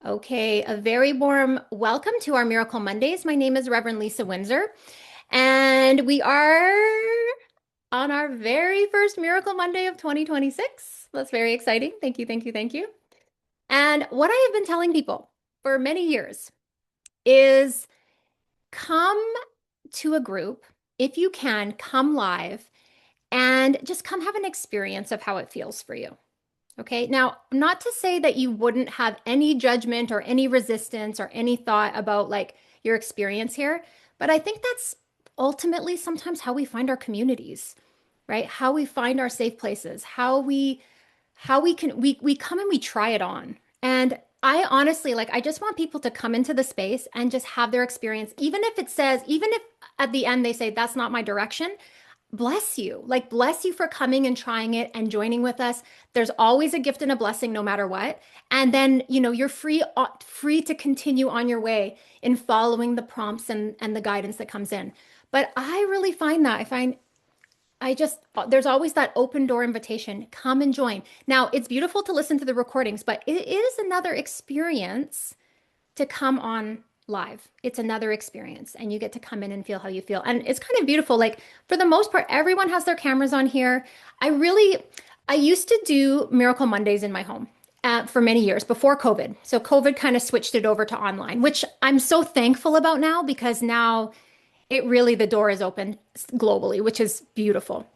Okay, a very warm welcome to our Miracle Mondays. My name is Reverend Lisa Windsor, and we are on our very first Miracle Monday of 2026. That's very exciting. Thank you, thank you, thank you. And what I have been telling people for many years is come to a group, if you can, come live and just come have an experience of how it feels for you. Okay. Now, not to say that you wouldn't have any judgment or any resistance or any thought about like your experience here, but I think that's ultimately sometimes how we find our communities, right? How we find our safe places, how we come and we try it on. And I honestly like I just want people to come into the space and just have their experience, even if at the end they say that's not my direction, bless you. Like, bless you for coming and trying it and joining with us. There's always a gift and a blessing no matter what. And then, you're free to continue on your way in following the prompts and the guidance that comes in. But I really find that there's always that open door invitation. Come and join. Now, it's beautiful to listen to the recordings, but it is another experience to come on live. It's another experience, and you get to come in and feel how you feel. And it's kind of beautiful. Like, for the most part, everyone has their cameras on here. I used to do Miracle Mondays in my home for many years before COVID. So COVID kind of switched it over to online, which I'm so thankful about now because now the door is open globally, which is beautiful.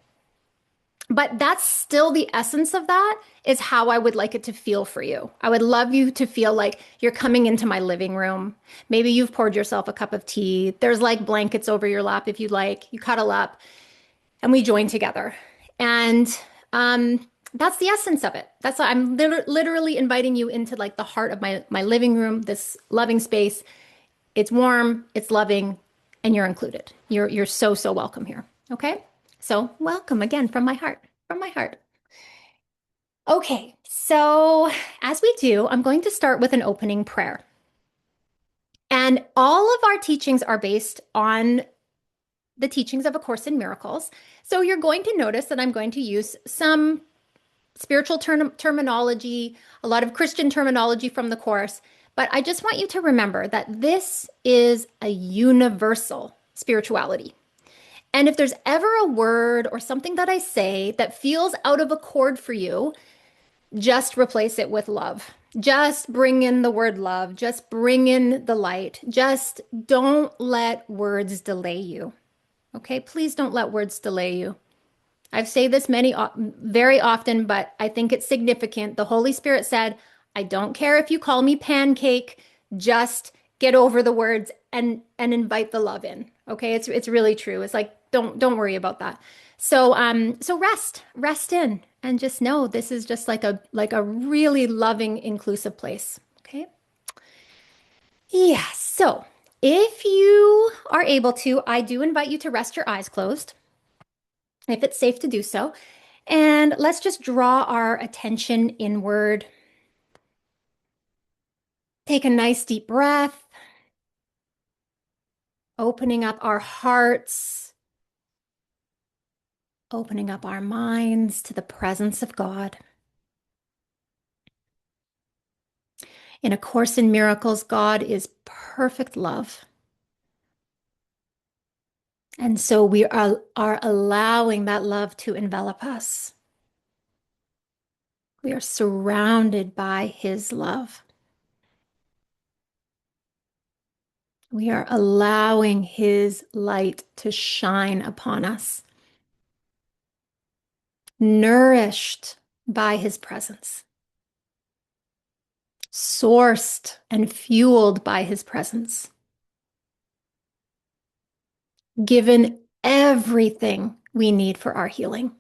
But that's still the essence of that is how I would like it to feel for you. I would love you to feel like you're coming into my living room. Maybe you've poured yourself a cup of tea. There's like blankets over your lap if you'd like. You cuddle up and we join together. And that's the essence of it. I'm literally inviting you into like the heart of my living room, this loving space. It's warm, it's loving, and you're included. You're so, so welcome here. Okay? So welcome again from my heart, from my heart. Okay, so as we do, I'm going to start with an opening prayer. And all of our teachings are based on the teachings of A Course in Miracles. So you're going to notice that I'm going to use some spiritual terminology, a lot of Christian terminology from the Course. But I just want you to remember that this is a universal spirituality. And if there's ever a word or something that I say that feels out of accord for you, just replace it with love. Just bring in the word love. Just bring in the light. Just don't let words delay you. Okay? Please don't let words delay you. I've said this very often, but I think it's significant. The Holy Spirit said, I don't care if you call me pancake, just get over the words and invite the love in. Okay? It's really true. It's like don't worry about that. So rest in and just know this is just like a really loving, inclusive place. Okay? Yeah. So if you are able to, I do invite you to rest your eyes closed, if it's safe to do so. And let's just draw our attention inward. Take a nice deep breath, opening up our hearts, opening up our minds to the presence of God. In A Course in Miracles, God is perfect love. And so we are allowing that love to envelop us. We are surrounded by His love. We are allowing His light to shine upon us, nourished by His presence, sourced and fueled by His presence, given everything we need for our healing.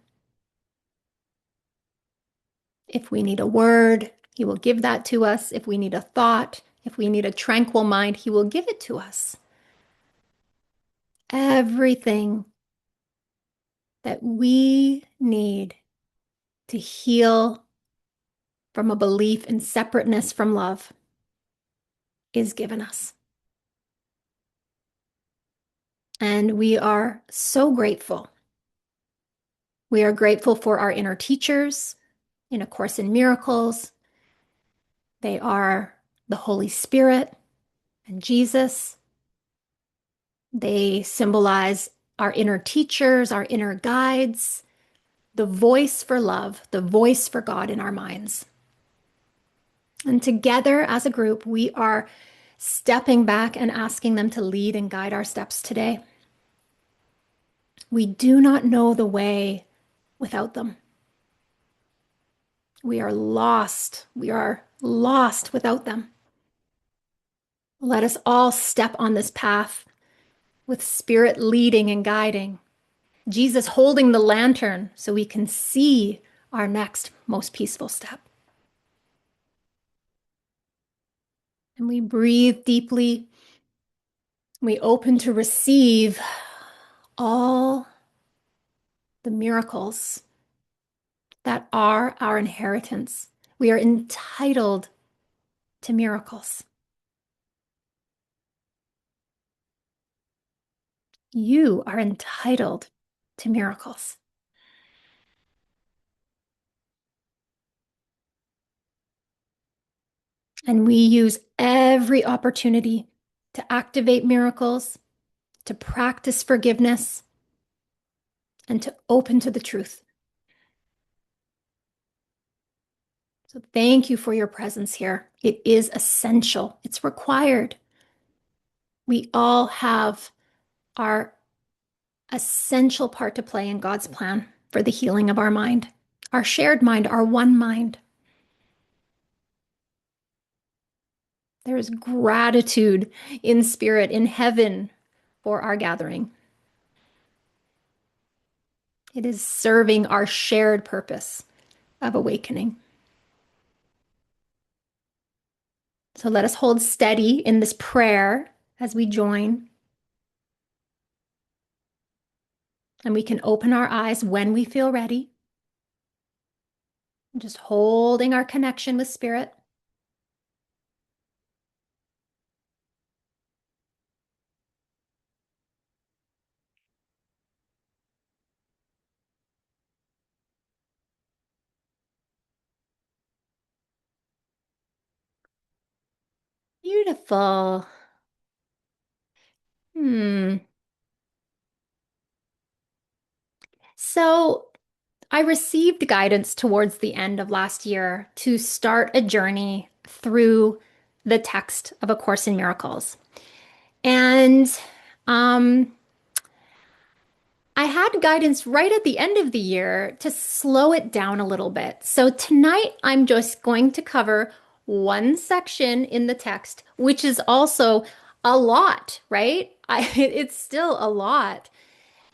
If we need a word, He will give that to us. If we need a thought, if we need a tranquil mind, He will give it to us. Everything that we need to heal from a belief in separateness from love is given us. And we are so grateful. We are grateful for our inner teachers in A Course in Miracles. They are the Holy Spirit, and Jesus. They symbolize our inner teachers, our inner guides, the voice for love, the voice for God in our minds. And together as a group, we are stepping back and asking them to lead and guide our steps today. We do not know the way without them. We are lost. We are lost without them. Let us all step on this path with Spirit leading and guiding. Jesus holding the lantern so we can see our next most peaceful step. And we breathe deeply. We open to receive all the miracles that are our inheritance. We are entitled to miracles. You are entitled to miracles. And we use every opportunity to activate miracles, to practice forgiveness, and to open to the truth. So thank you for your presence here. It is essential. It's required. We all have our essential part to play in God's plan for the healing of our mind, our shared mind, our one mind. There is gratitude in spirit, in heaven, for our gathering. It is serving our shared purpose of awakening. So let us hold steady in this prayer as we join. And we can open our eyes when we feel ready. Just holding our connection with spirit. Beautiful. So I received guidance towards the end of last year to start a journey through the text of A Course in Miracles. And um, I had guidance right at the end of the year to slow it down a little bit. So tonight I'm just going to cover one section in the text, which is also a lot, right? It's still a lot.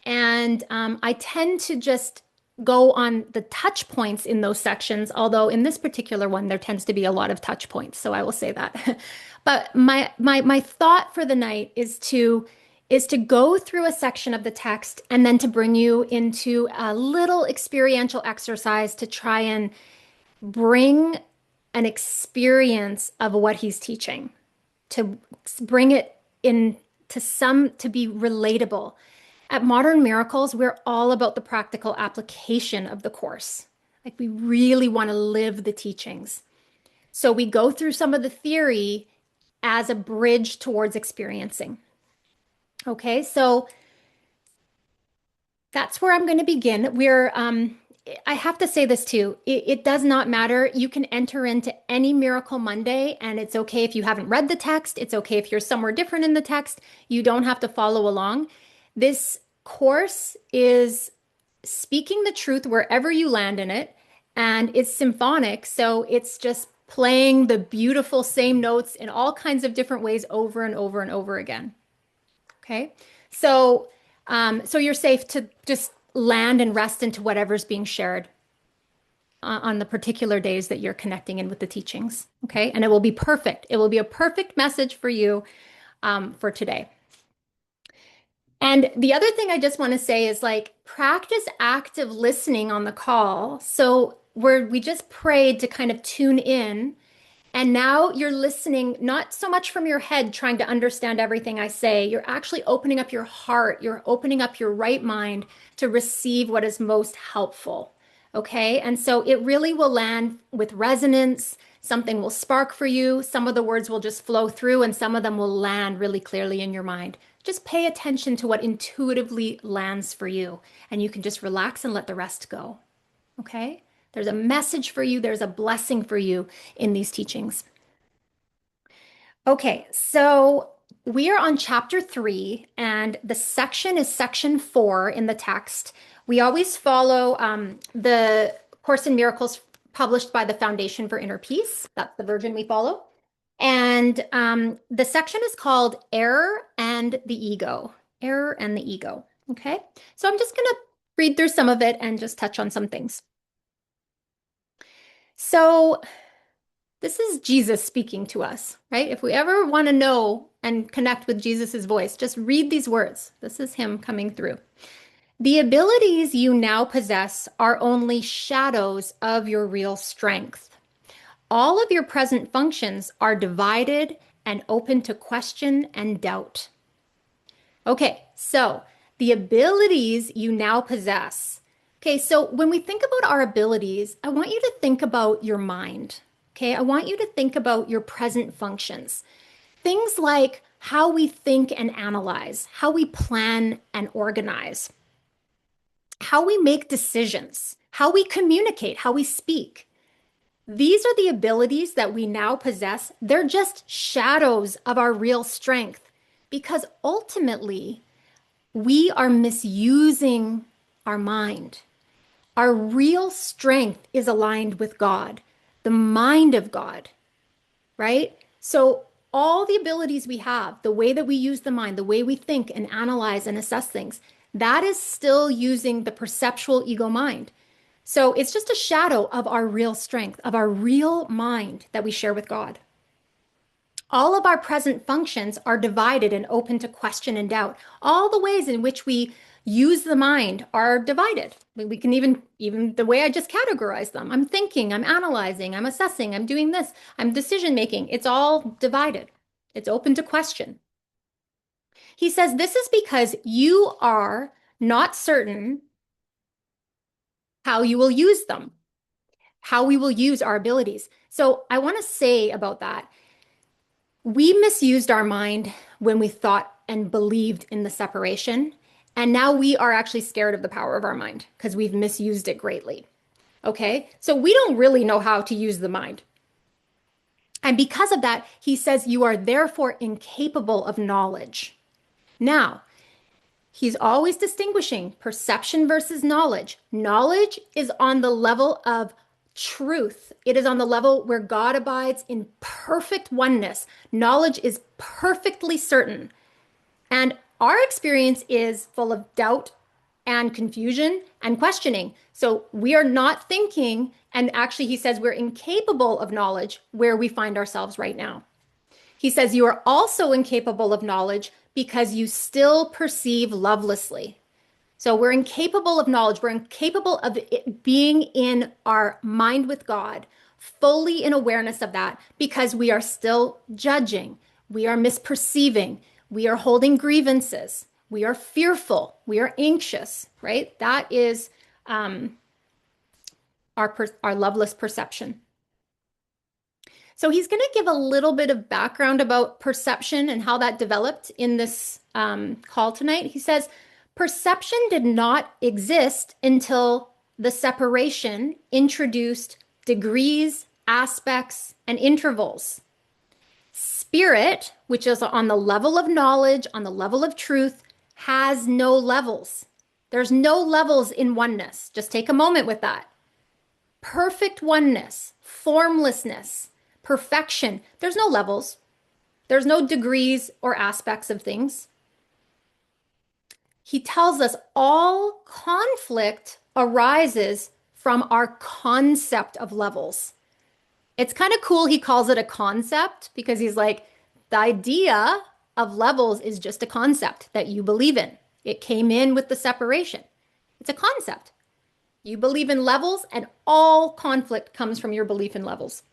And I tend to just go on the touch points in those sections, although in this particular one, there tends to be a lot of touch points. So I will say that. But my thought for the night is to go through a section of the text and then to bring you into a little experiential exercise to try and bring an experience of what he's teaching, to bring it in to be relatable. At Modern Miracles, we're all about the practical application of the course. Like we really want to live the teachings. So we go through some of the theory as a bridge towards experiencing. Okay, so that's where I'm going to begin. I have to say this too. It does not matter. You can enter into any Miracle Monday, and it's okay if you haven't read the text. It's okay if you're somewhere different in the text. You don't have to follow along. This course is speaking the truth wherever you land in it, and it's symphonic. So it's just playing the beautiful same notes in all kinds of different ways over and over and over again. Okay. So you're safe to just land and rest into whatever's being shared on the particular days that you're connecting in with the teachings. Okay. And it will be perfect. It will be a perfect message for you for today. And the other thing I just want to say is like practice active listening on the call. So where we just prayed to kind of tune in. And now you're listening, not so much from your head, trying to understand everything I say. You're actually opening up your heart. You're opening up your right mind to receive what is most helpful Okay. And so it really will land with resonance. Something will spark for you. Some of the words will just flow through, and some of them will land really clearly in your mind. Just pay attention to what intuitively lands for you, and you can just relax and let the rest go. Okay. There's a message for you, there's a blessing for you in these teachings. Okay, so we are on chapter 3, and the section is section 4 in the text. We always follow the Course in Miracles published by the Foundation for Inner Peace. That's the version we follow. And the section is called Error and the Ego. Error and the Ego. Okay, so I'm just going to read through some of it and just touch on some things. So, this is Jesus speaking to us, right? If we ever want to know and connect with Jesus's voice, just read these words. This is him coming through. The abilities you now possess are only shadows of your real strength. All of your present functions are divided and open to question and doubt. Okay, so the abilities you now possess. Okay, so when we think about our abilities, I want you to think about your mind. Okay, I want you to think about your present functions. Things like how we think and analyze, how we plan and organize, how we make decisions, how we communicate, how we speak. These are the abilities that we now possess. They're just shadows of our real strength because ultimately we are misusing our mind. Our real strength is aligned with God, the mind of God, right? So all the abilities we have, the way that we use the mind, the way we think and analyze and assess things, that is still using the perceptual ego mind. So it's just a shadow of our real strength, of our real mind that we share with God. All of our present functions are divided and open to question and doubt. All the ways in which we use the mind are divided. We can even the way I just categorize them. I'm thinking, I'm analyzing, I'm assessing, I'm doing this, I'm decision making. It's all divided. It's open to question. He says this is because you are not certain how you will use them, how we will use our abilities. So I want to say about that, we misused our mind when we thought and believed in the separation. And now we are actually scared of the power of our mind because we've misused it greatly. Okay. So we don't really know how to use the mind. And because of that, he says you are therefore incapable of knowledge. Now, he's always distinguishing perception versus knowledge. Knowledge is on the level of truth. It is on the level where God abides in perfect oneness. Knowledge is perfectly certain. And our experience is full of doubt and confusion and questioning. So we are not thinking, and actually he says we're incapable of knowledge where we find ourselves right now. He says you are also incapable of knowledge because you still perceive lovelessly. So we're incapable of knowledge. We're incapable of it being in our mind with God, fully in awareness of that because we are still judging. We are misperceiving. We are holding grievances. We are fearful. We are anxious, right? That is our loveless perception. So he's going to give a little bit of background about perception and how that developed in this call tonight. He says, perception did not exist until the separation introduced degrees, aspects, and intervals. Spirit, which is on the level of knowledge, on the level of truth, has no levels. There's no levels in oneness. Just take a moment with that. Perfect oneness, formlessness, perfection. There's no levels. There's no degrees or aspects of things. He tells us all conflict arises from our concept of levels. It's kind of cool he calls it a concept because he's like, the idea of levels is just a concept that you believe in. It came in with the separation. It's a concept. You believe in levels, and all conflict comes from your belief in levels.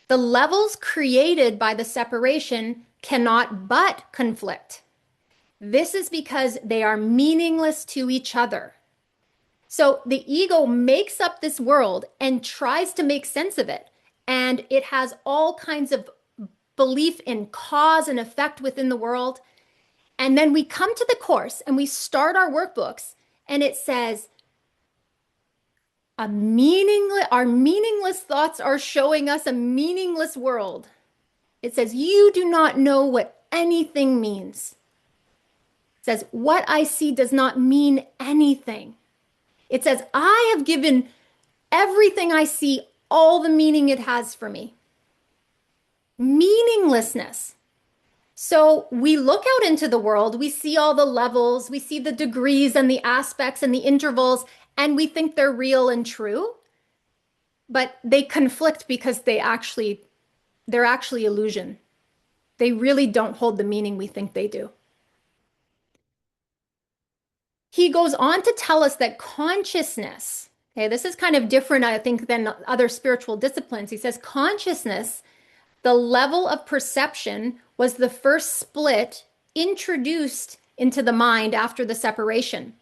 The levels created by the separation cannot but conflict. This is because they are meaningless to each other. So the ego makes up this world and tries to make sense of it. And it has all kinds of belief in cause and effect within the world. And then we come to the course and we start our workbooks, and it says, our meaningless thoughts are showing us a meaningless world. It says, you do not know what anything means. It says, what I see does not mean anything. It says, I have given everything I see all the meaning it has for me. Meaninglessness. So we look out into the world, we see all the levels, we see the degrees and the aspects and the intervals, and we think they're real and true, but they conflict because they're actually illusion. They really don't hold the meaning we think they do. He goes on to tell us that consciousness, okay, this is kind of different, I think, than other spiritual disciplines. He says consciousness, the level of perception, was the first split introduced into the mind after the separation,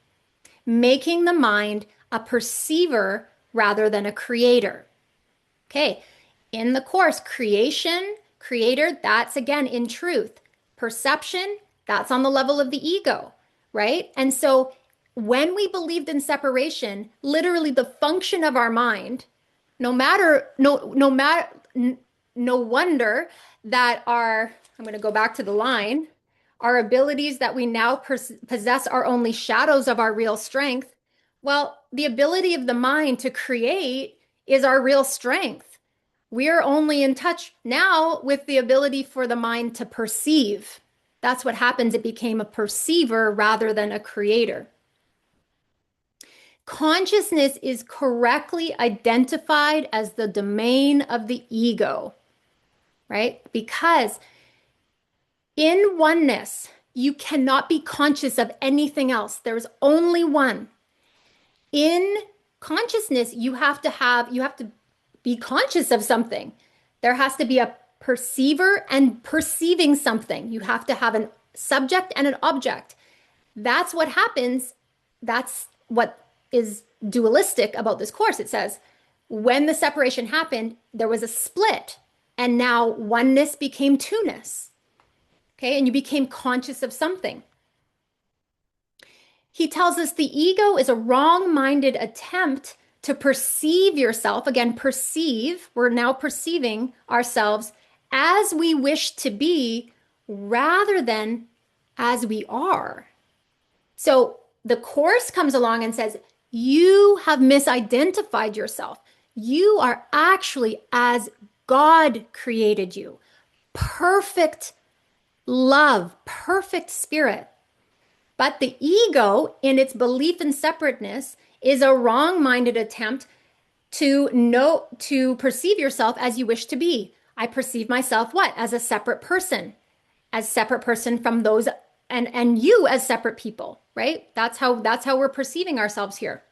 making the mind a perceiver rather than a creator. Okay, in the course, creation, creator, that's again in truth. Perception, that's on the level of the ego, right? And so when we believed in separation, literally the function of our mind, no wonder that I'm going to go back to the line, our abilities that we now possess are only shadows of our real strength. Well, the ability of the mind to create is our real strength. We are only in touch now with the ability for the mind to perceive. That's what happens. It became a perceiver rather than a creator. Consciousness is correctly identified as the domain of the ego, right? Because in oneness, you cannot be conscious of anything else. There's only one. In consciousness, you have to be conscious of something. There has to be a perceiver and perceiving something. You have to have a subject and an object. That's what happens. That's what is dualistic about this course. It says, when the separation happened, there was a split, and now oneness became two-ness. Okay, and you became conscious of something. He tells us the ego is a wrong-minded attempt to perceive yourself. Again, perceive, we're now perceiving ourselves as we wish to be rather than as we are. So the course comes along and says, you have misidentified yourself. You are actually as God created you. Perfect love, perfect spirit. But the ego, in its belief in separateness, is a wrong-minded attempt to perceive yourself as you wish to be. I perceive myself what? As a separate person from those, and you as separate people, right? That's how we're perceiving ourselves here.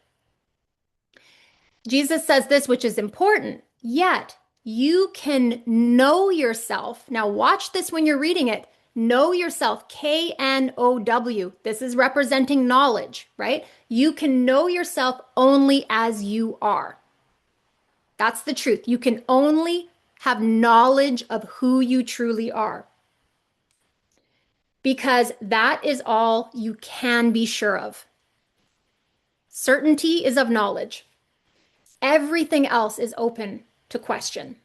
Jesus says this, which is important, yet you can know yourself. Now watch this when you're reading it. Know yourself, K-N-O-W. This is representing knowledge, right? You can know yourself only as you are. That's the truth. You can only have knowledge of who you truly are, because that is all you can be sure of. Certainty is of knowledge. Everything else is open to question.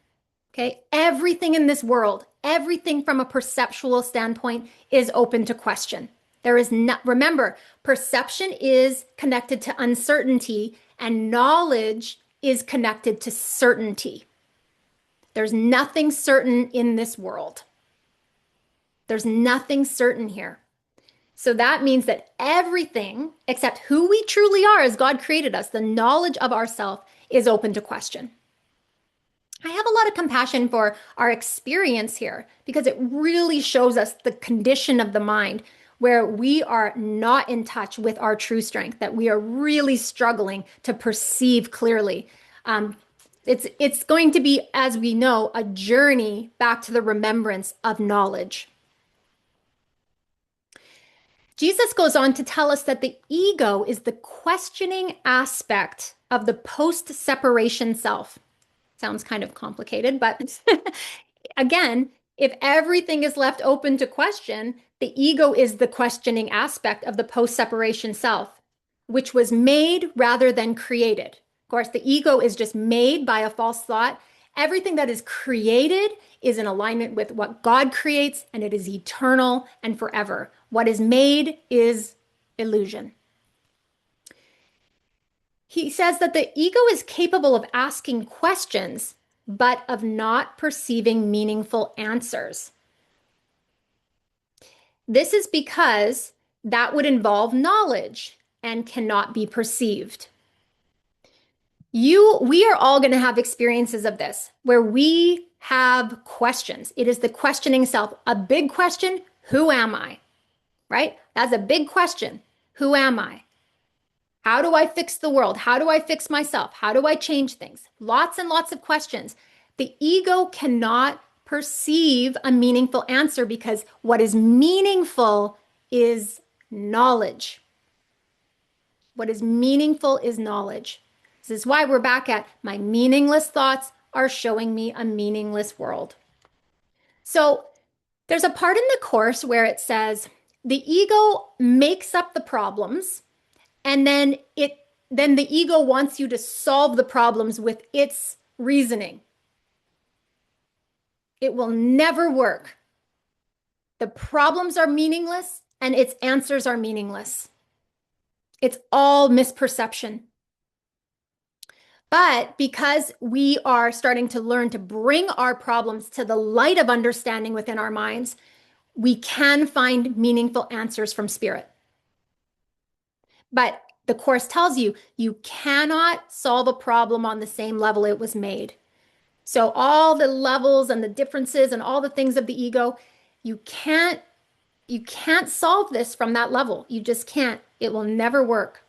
Okay? Everything in this world, everything from a perceptual standpoint is open to question. There is not, remember, perception is connected to uncertainty and knowledge is connected to certainty. There's nothing certain in this world. There's nothing certain here. So that means that everything except who we truly are as God created us, the knowledge of ourself, is open to question. I have a lot of compassion for our experience here because it really shows us the condition of the mind where we are not in touch with our true strength, that we are really struggling to perceive clearly. It's going to be, as we know, a journey back to the remembrance of knowledge. Jesus goes on to tell us that the ego is the questioning aspect of the post-separation self. Sounds kind of complicated, but again, if everything is left open to question, the ego is the questioning aspect of the post-separation self, which was made rather than created. Of course, the ego is just made by a false thought. Everything that is created is in alignment with what God creates, and it is eternal and forever. What is made is illusion. He says that the ego is capable of asking questions, but of not perceiving meaningful answers. This is because that would involve knowledge and cannot be perceived. We are all going to have experiences of this where we have questions. It is the questioning self. A big question, who am I? Right? That's a big question. Who am I? How do I fix the world? How do I fix myself? How do I change things? Lots and lots of questions. The ego cannot perceive a meaningful answer because what is meaningful is knowledge. What is meaningful is knowledge. This is why we're back at my meaningless thoughts are showing me a meaningless world. So there's a part in the course where it says the ego makes up the problems, and then the ego wants you to solve the problems with its reasoning. It will never work. The problems are meaningless and its answers are meaningless. It's all misperception. But because we are starting to learn to bring our problems to the light of understanding within our minds, we can find meaningful answers from spirit. But the course tells you, you cannot solve a problem on the same level it was made. So all the levels and the differences and all the things of the ego, you can't solve this from that level. You just can't. It will never work.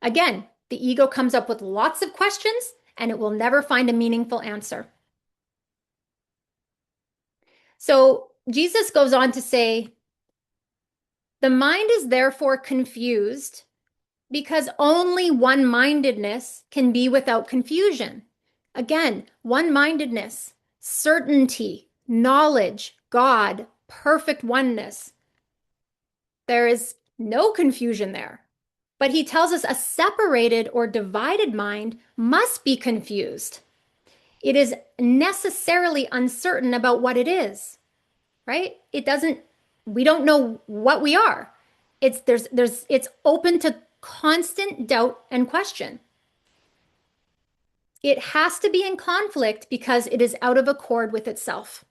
Again, the ego comes up with lots of questions and it will never find a meaningful answer. So Jesus goes on to say, the mind is therefore confused because only one-mindedness can be without confusion. Again, one-mindedness, certainty, knowledge, God, perfect oneness. There is no confusion there. But he tells us a separated or divided mind must be confused. It is necessarily uncertain about what it is, right? We don't know what we are. It's open to constant doubt and question. It has to be in conflict because it is out of accord with itself.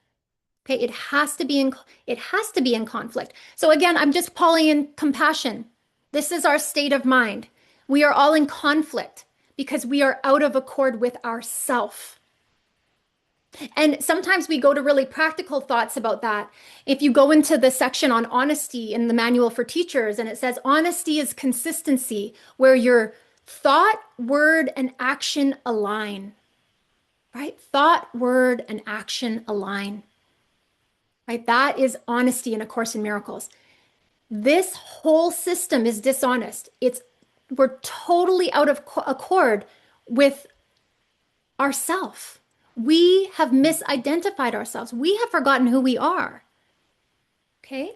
Okay, it has to be in conflict. So again, I'm just calling in compassion. This is our state of mind. We are all in conflict because we are out of accord with ourself. And sometimes we go to really practical thoughts about that. If you go into the section on honesty in the manual for teachers, and it says honesty is consistency, where your thought, word, and action align, right? Thought, word, and action align, right? That is honesty in A Course in Miracles. This whole system is dishonest. We're totally out of accord with ourself. We have misidentified ourselves. We have forgotten who we are. Okay?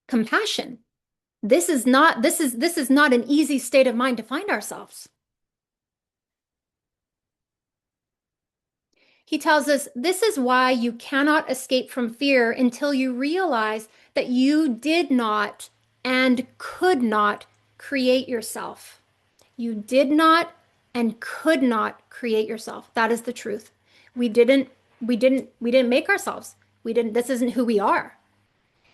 Compassion. This is not an easy state of mind to find ourselves. He tells us this is why you cannot escape from fear until you realize that you did not and could not create yourself. You did not and could not create yourself. That is the truth. We didn't make ourselves. This isn't who we are.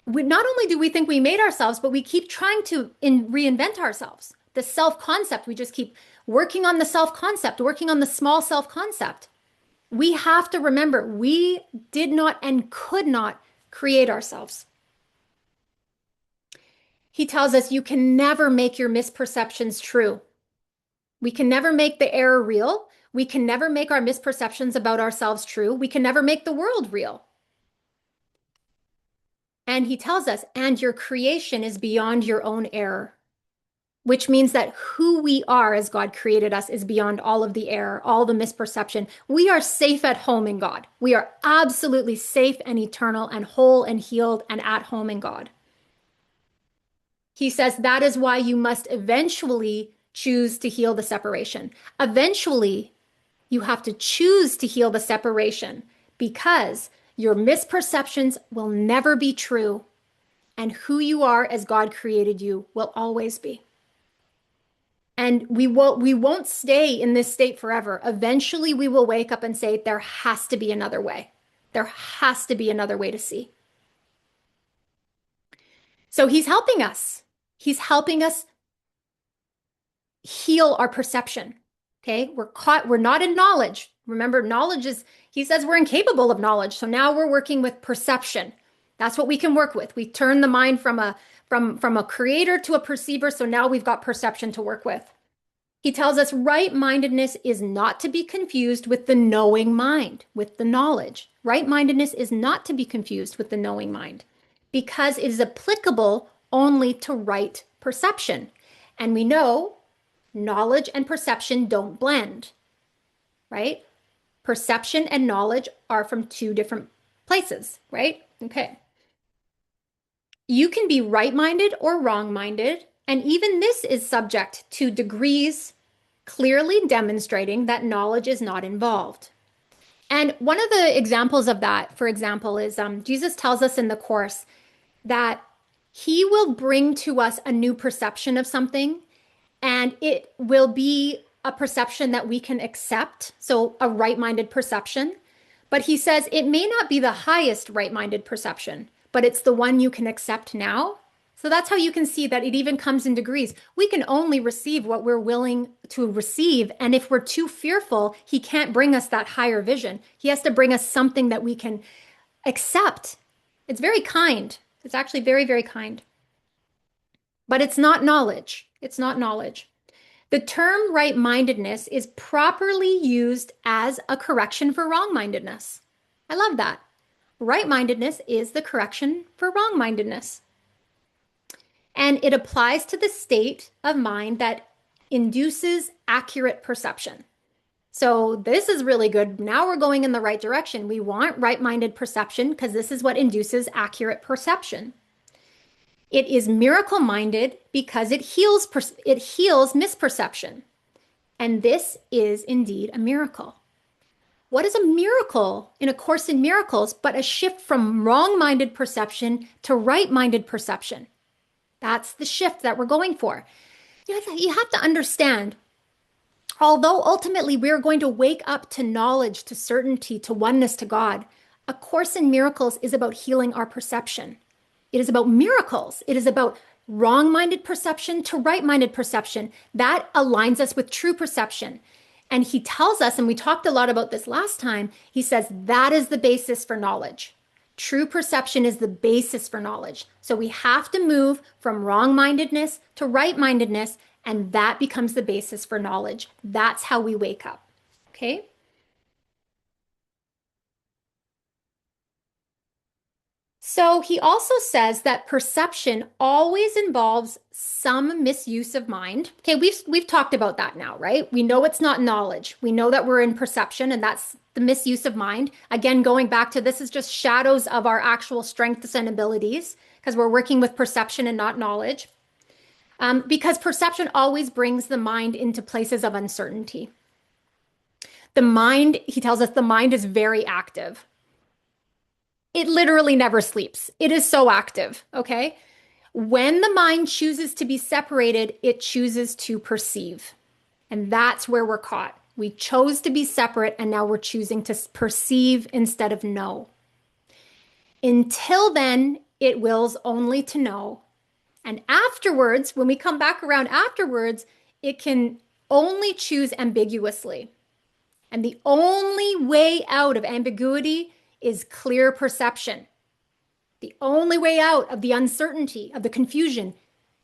Not only do we think we made ourselves, but we keep trying to reinvent ourselves. The self-concept, we just keep working on the self-concept, working on the small self-concept. We have to remember we did not and could not create ourselves. He tells us you can never make your misperceptions true. We can never make the error real. We can never make our misperceptions about ourselves true. We can never make the world real. And he tells us, and your creation is beyond your own error, which means that who we are as God created us is beyond all of the error, all the misperception. We are safe at home in God. We are absolutely safe and eternal and whole and healed and at home in God. He says that is why you must eventually choose to heal the separation. Eventually, you have to choose to heal the separation because your misperceptions will never be true, and who you are as God created you will always be. And we won't stay in this state forever. Eventually, we will wake up and say, there has to be another way. There has to be another way to see. So he's helping us. He's helping us heal our perception. Okay, we're not in knowledge. Remember, knowledge is, he says we're incapable of knowledge. So now we're working with perception. That's what we can work with. We turn the mind from a creator to a perceiver. So now we've got perception to work with. He tells us right-mindedness is not to be confused with the knowing mind, with the knowledge. Right-mindedness is not to be confused with the knowing mind because it is applicable only to right perception. And we know knowledge and perception don't blend, right? Perception and knowledge are from two different places, right? Okay. You can be right-minded or wrong-minded, and even this is subject to degrees clearly demonstrating that knowledge is not involved. And one of the examples of that, for example, is Jesus tells us in the Course that he will bring to us a new perception of something, and it will be a perception that we can accept, so a right-minded perception. But he says it may not be the highest right-minded perception, but it's the one you can accept now. So that's how you can see that it even comes in degrees. We can only receive what we're willing to receive. And if we're too fearful, he can't bring us that higher vision. He has to bring us something that we can accept. It's very kind. It's actually very, very kind. But it's not knowledge. It's not knowledge. The term right-mindedness is properly used as a correction for wrong-mindedness. I love that. Right-mindedness is the correction for wrong-mindedness. And it applies to the state of mind that induces accurate perception. So this is really good. Now we're going in the right direction. We want right-minded perception because this is what induces accurate perception. It is miracle-minded because it heals misperception. And this is indeed a miracle. What is a miracle in A Course in Miracles but a shift from wrong-minded perception to right-minded perception? That's the shift that we're going for. You have to understand, although ultimately we're going to wake up to knowledge, to certainty, to oneness, to God, A Course in Miracles is about healing our perception. It is about miracles. It is about wrong-minded perception to right-minded perception. That aligns us with true perception. And he tells us, and we talked a lot about this last time, he says that is the basis for knowledge. True perception is the basis for knowledge. So we have to move from wrong-mindedness to right-mindedness, and that becomes the basis for knowledge. That's how we wake up. Okay? So he also says that perception always involves some misuse of mind. Okay, we've talked about that now, right? We know it's not knowledge. We know that we're in perception, and that's the misuse of mind. Again, going back to this is just shadows of our actual strengths and abilities because we're working with perception and not knowledge. Because perception always brings the mind into places of uncertainty. The mind, he tells us, the mind is very active. It literally never sleeps. It is so active, okay? When the mind chooses to be separated, it chooses to perceive. And that's where we're caught. We chose to be separate, and now we're choosing to perceive instead of know. Until then, it wills only to know. And afterwards, when we come back around afterwards, it can only choose ambiguously. And the only way out of ambiguity is clear perception. The only way out of the uncertainty, of the confusion,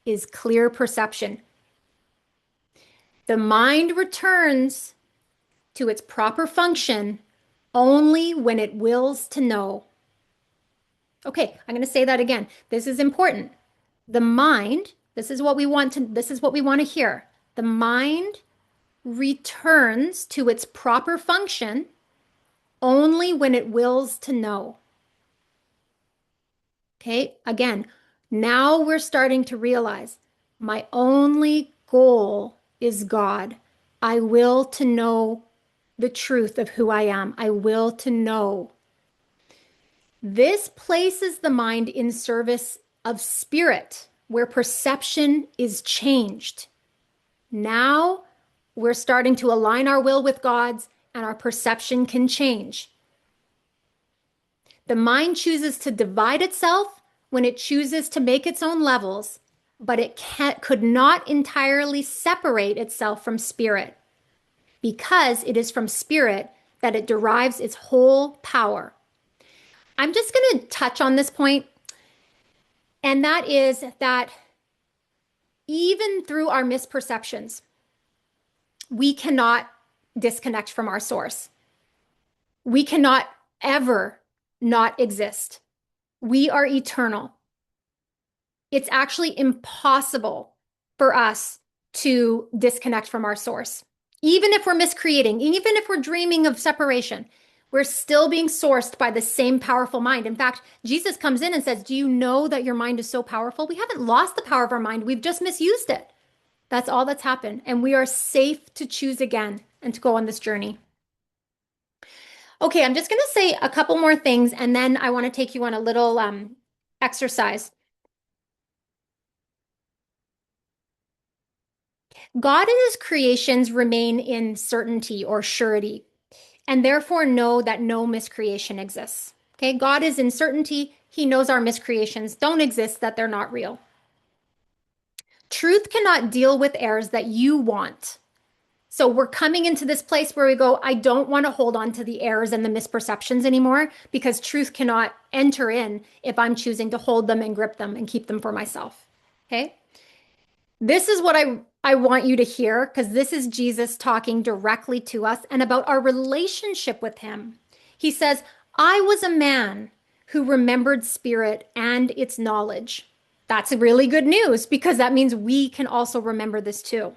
is clear perception. The mind returns to its proper function only when it wills to know. Okay, I'm going to say that again. This is important. The mind, this is what we want to hear. The mind returns to its proper function only when it wills to know. Okay, again, now we're starting to realize my only goal is God. I will to know the truth of who I am. I will to know. This places the mind in service of spirit, where perception is changed. Now we're starting to align our will with God's, and our perception can change. The mind chooses to divide itself when it chooses to make its own levels, but it could not entirely separate itself from spirit because it is from spirit that it derives its whole power. I'm just going to touch on this point, and that is that even through our misperceptions, we cannot disconnect from our source. We cannot ever not exist. We are eternal. It's actually impossible for us to disconnect from our source. Even if we're miscreating, even if we're dreaming of separation, we're still being sourced by the same powerful mind. In fact, Jesus comes in and says, do you know that your mind is so powerful? We haven't lost the power of our mind. We've just misused it. That's all that's happened. And we are safe to choose again and to go on this journey. Okay, I'm just going to say a couple more things, and then I want to take you on a little exercise. God and his creations remain in certainty or surety, and therefore know that no miscreation exists. Okay, God is in certainty. He knows our miscreations don't exist, that they're not real. Truth cannot deal with errors that you want. So we're coming into this place where we go, I don't want to hold on to the errors and the misperceptions anymore because truth cannot enter in if I'm choosing to hold them and grip them and keep them for myself. Okay. This is what I want you to hear because this is Jesus talking directly to us and about our relationship with him. He says, I was a man who remembered spirit and its knowledge. That's really good news because that means we can also remember this too.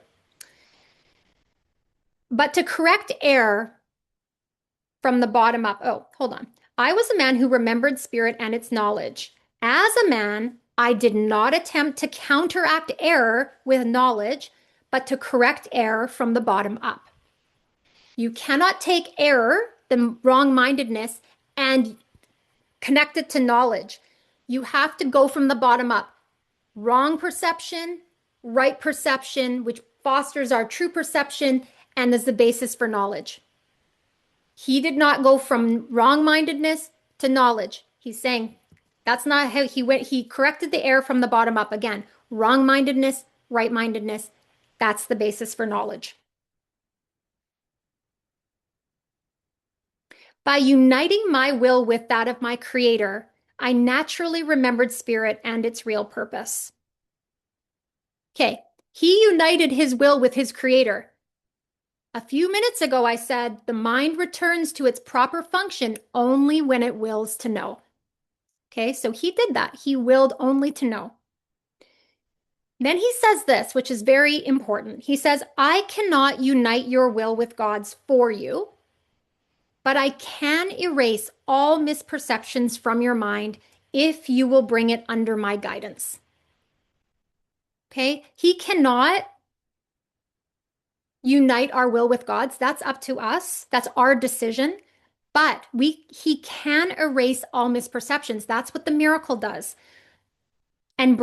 But to correct error from the bottom up, oh, hold on. I was a man who remembered spirit and its knowledge. As a man, I did not attempt to counteract error with knowledge, but to correct error from the bottom up. You cannot take error, the wrong-mindedness, and connect it to knowledge. You have to go from the bottom up. Wrong perception, right perception, which fosters our true perception and is the basis for knowledge. He did not go from wrong-mindedness to knowledge. He's saying that's not how he went. He corrected the error from the bottom up. Again, wrong-mindedness, right-mindedness. That's the basis for knowledge. By uniting my will with that of my creator, I naturally remembered spirit and its real purpose. Okay, he united his will with his creator. A few minutes ago, I said the mind returns to its proper function only when it wills to know. Okay, so he did that. He willed only to know. Then he says this, which is very important. He says, I cannot unite your will with God's for you, but I can erase all misperceptions from your mind if you will bring it under my guidance. Okay, he cannot unite our will with God's. That's up to us. That's our decision. But he can erase all misperceptions. That's what the miracle does. And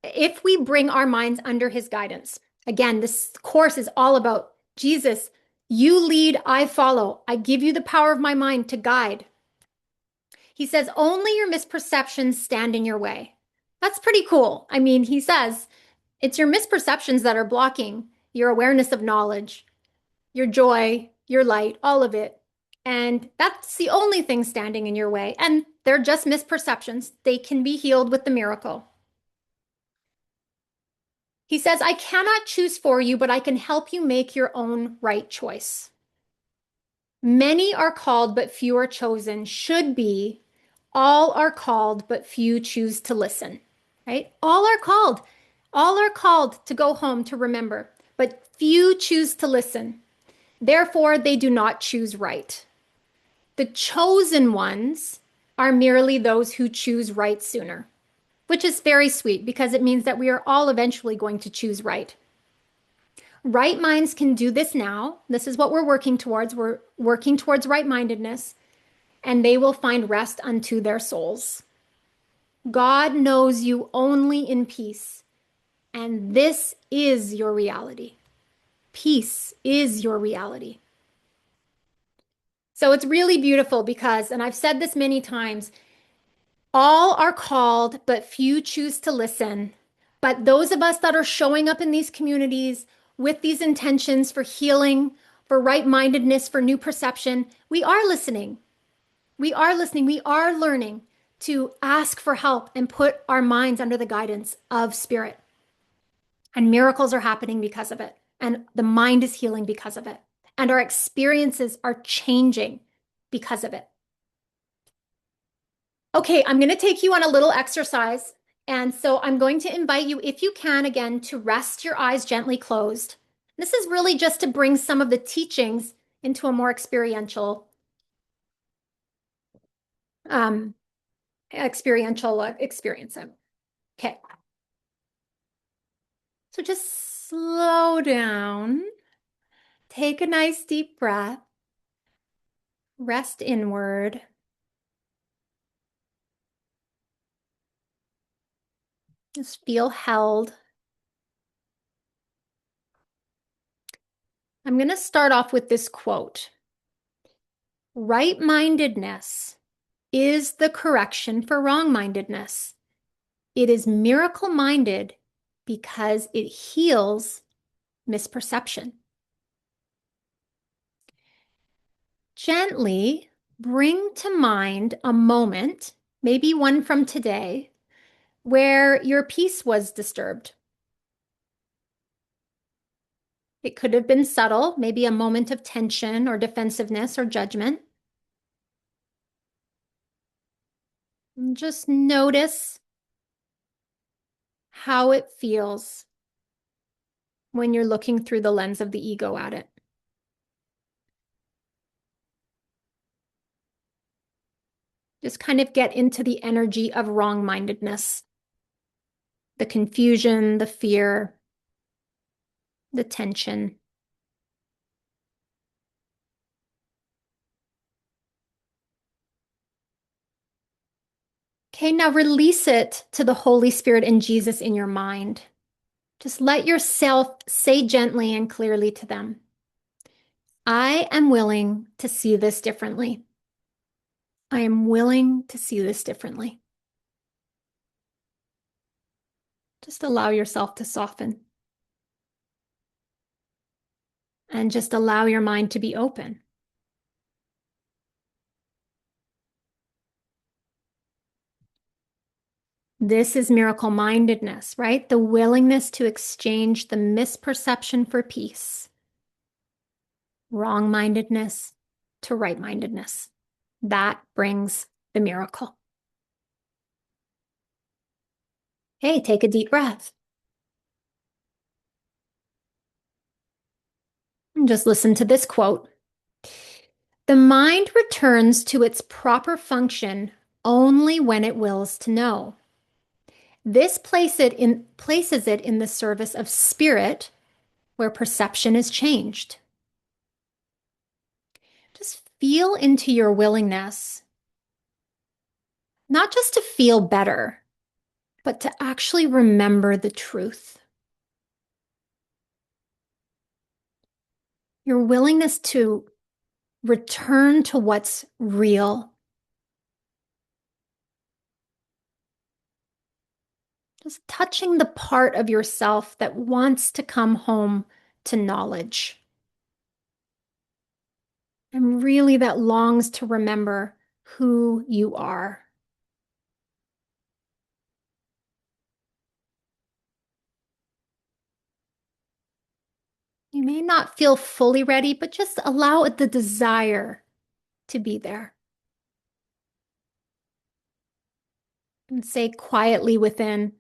if we bring our minds under his guidance. Again, this course is all about Jesus. You lead, I follow. I give you the power of my mind to guide. He says, only your misperceptions stand in your way. That's pretty cool. I mean, he says, it's your misperceptions that are blocking your awareness of knowledge, your joy, your light, all of it. And that's the only thing standing in your way. And they're just misperceptions. They can be healed with the miracle. He says, I cannot choose for you, but I can help you make your own right choice. Many are called, but few are chosen, should be All are called, but few choose to listen, right? All are called. All are called to go home to remember, but few choose to listen. Therefore, they do not choose right. The chosen ones are merely those who choose right sooner, which is very sweet because it means that we are all eventually going to choose right. Right minds can do this now. This is what we're working towards. We're working towards right mindedness, and they will find rest unto their souls. God knows you only in peace, and this is your reality. Peace is your reality. So it's really beautiful because, and I've said this many times, all are called, but few choose to listen. But those of us that are showing up in these communities with these intentions for healing, for right mindedness, for new perception, we are listening. We are listening. We are learning to ask for help and put our minds under the guidance of spirit. And miracles are happening because of it. And the mind is healing because of it. And our experiences are changing because of it. Okay, I'm going to take you on a little exercise. And so I'm going to invite you, if you can, again, to rest your eyes gently closed. This is really just to bring some of the teachings into a more um, experiential experience. Okay, so just slow down, take a nice deep breath, rest inward. Just feel held. I'm going to start off with this quote. Right-mindedness is the correction for wrong-mindedness. It is miracle-minded because it heals misperception. Gently bring to mind a moment, maybe one from today, where your peace was disturbed. It could have been subtle, maybe a moment of tension or defensiveness or judgment. And just notice how it feels when you're looking through the lens of the ego at it. Just kind of get into the energy of wrong-mindedness, the confusion, the fear, the tension. Okay, now release it to the Holy Spirit and Jesus in your mind. Just let yourself say gently and clearly to them, I am willing to see this differently. I am willing to see this differently. Just allow yourself to soften and just allow your mind to be open. This is miracle mindedness, right? The willingness to exchange the misperception for peace, wrong mindedness to right mindedness. That brings the miracle. Hey, take a deep breath. And just listen to this quote. The mind returns to its proper function only when it wills to know. This places it in the service of spirit where perception is changed. Just feel into your willingness, not just to feel better, but to actually remember the truth. Your willingness to return to what's real. Just touching the part of yourself that wants to come home to knowledge. And really that longs to remember who you are. You may not feel fully ready, but just allow the desire to be there. And say quietly within,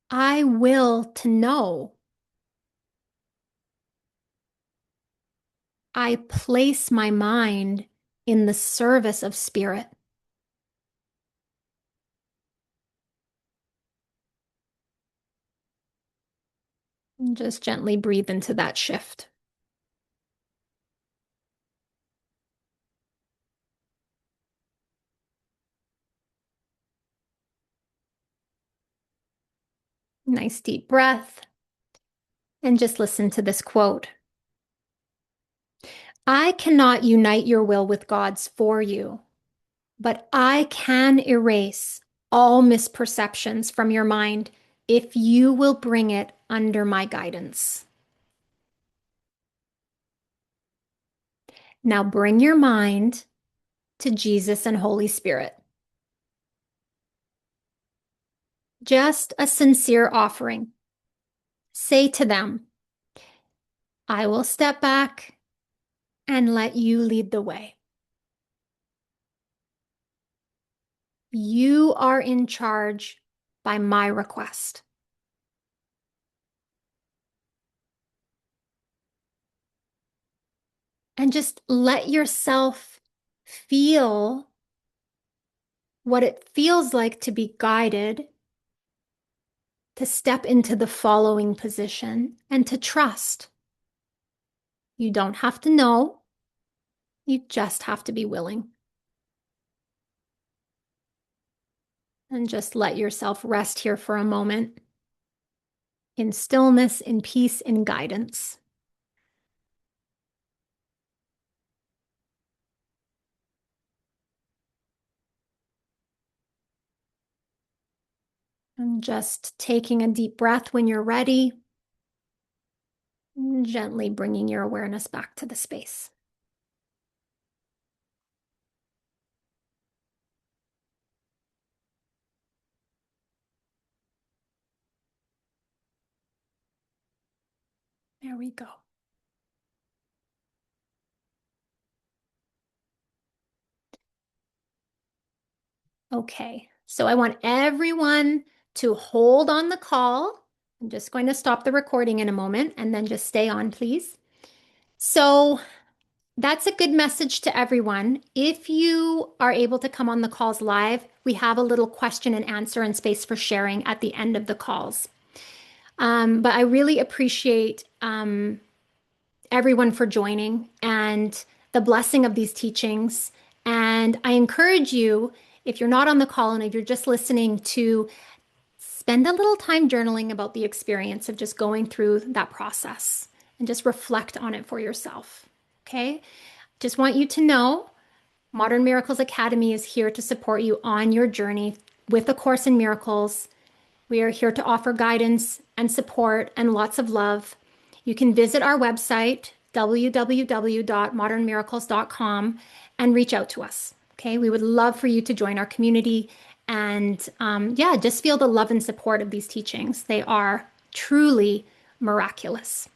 I will to know. I place my mind in the service of spirit. And just gently breathe into that shift. Nice deep breath. And just listen to this quote. I cannot unite your will with God's for you, but I can erase all misperceptions from your mind if you will bring it under my guidance. Now bring your mind to Jesus and Holy Spirit. Just a sincere offering. Say to them, I will step back and let you lead the way. You are in charge by my request. And just let yourself feel what it feels like to be guided, to step into the following position, and to trust. You don't have to know, you just have to be willing. And just let yourself rest here for a moment in stillness, in peace, in guidance. And just taking a deep breath when you're ready, and gently bringing your awareness back to the space. There we go. Okay, so I want everyone to hold on the call. I'm just going to stop the recording in a moment and then just stay on, please. So that's a good message to everyone. If you are able to come on the calls live, we have a little question and answer and space for sharing at the end of the calls. But I really appreciate everyone for joining and the blessing of these teachings. And I encourage you, if you're not on the call and if you're just listening, to spend a little time journaling about the experience of just going through that process and just reflect on it for yourself. Okay? Just want you to know Modern Miracles Academy is here to support you on your journey with the Course in Miracles. We are here to offer guidance and support and lots of love. You can visit our website, www.modernmiracles.com, and reach out to us. Okay, we would love for you to join our community and yeah, just feel the love and support of these teachings. They are truly miraculous.